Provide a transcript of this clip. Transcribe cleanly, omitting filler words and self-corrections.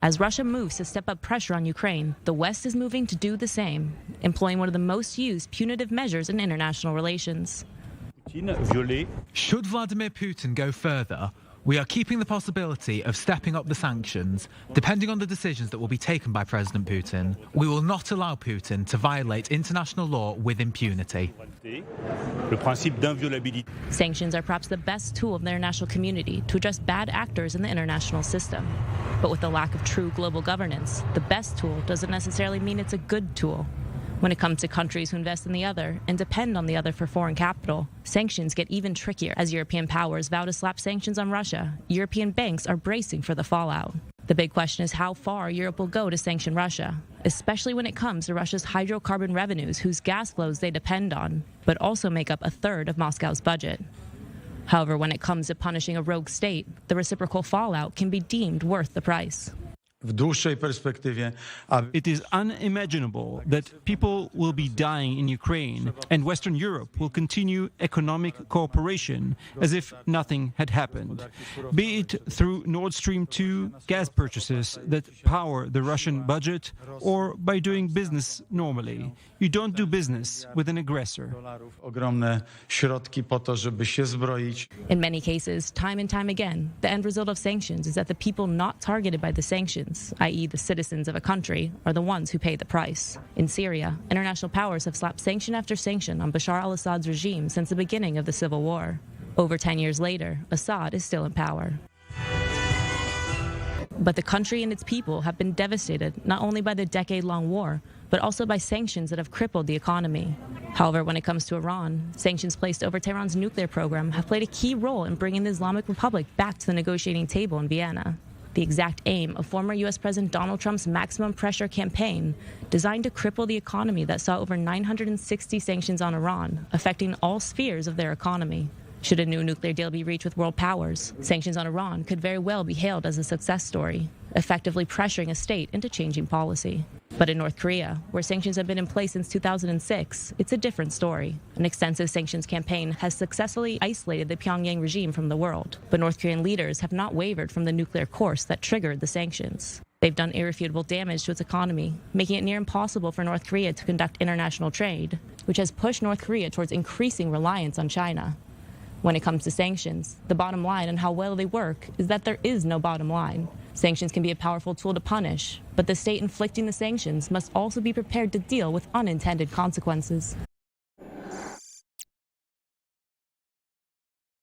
As Russia moves to step up pressure on Ukraine, the West is moving to do the same, employing one of the most used punitive measures in international relations. Should Vladimir Putin go further, we are keeping the possibility of stepping up the sanctions, depending on the decisions that will be taken by President Putin. We will not allow Putin to violate international law with impunity. Sanctions are perhaps the best tool of the international community to address bad actors in the international system. But with the lack of true global governance, the best tool doesn't necessarily mean it's a good tool. When it comes to countries who invest in the other and depend on the other for foreign capital, sanctions get even trickier. As European powers vow to slap sanctions on Russia, European banks are bracing for the fallout. The big question is how far Europe will go to sanction Russia, especially when it comes to Russia's hydrocarbon revenues, whose gas flows they depend on, but also make up a third of Moscow's budget. However, when it comes to punishing a rogue state, the reciprocal fallout can be deemed worth the price. It is unimaginable that people will be dying in Ukraine and Western Europe will continue economic cooperation as if nothing had happened, be it through Nord Stream 2 gas purchases that power the Russian budget or by doing business normally. You don't do business with an aggressor. In many cases, time and time again, the end result of sanctions is that the people not targeted by the sanctions, i.e. the citizens of a country, are the ones who pay the price. In Syria, international powers have slapped sanction after sanction on Bashar al-Assad's regime since the beginning of the civil war. Over 10 years later, Assad is still in power. But the country and its people have been devastated not only by the decade-long war, but also by sanctions that have crippled the economy. However, when it comes to Iran, sanctions placed over Tehran's nuclear program have played a key role in bringing the Islamic Republic back to the negotiating table in Vienna. The exact aim of former U.S. President Donald Trump's maximum pressure campaign, designed to cripple the economy that saw over 960 sanctions on Iran, affecting all spheres of their economy. Should a new nuclear deal be reached with world powers, sanctions on Iran could very well be hailed as a success story, effectively pressuring a state into changing policy. But in North Korea, where sanctions have been in place since 2006, it's a different story. An extensive sanctions campaign has successfully isolated the Pyongyang regime from the world, but North Korean leaders have not wavered from the nuclear course that triggered the sanctions. They've done irrefutable damage to its economy, making it near impossible for North Korea to conduct international trade, which has pushed North Korea towards increasing reliance on China. When it comes to sanctions, the bottom line on how well they work is that there is no bottom line. Sanctions can be a powerful tool to punish, but the state inflicting the sanctions must also be prepared to deal with unintended consequences.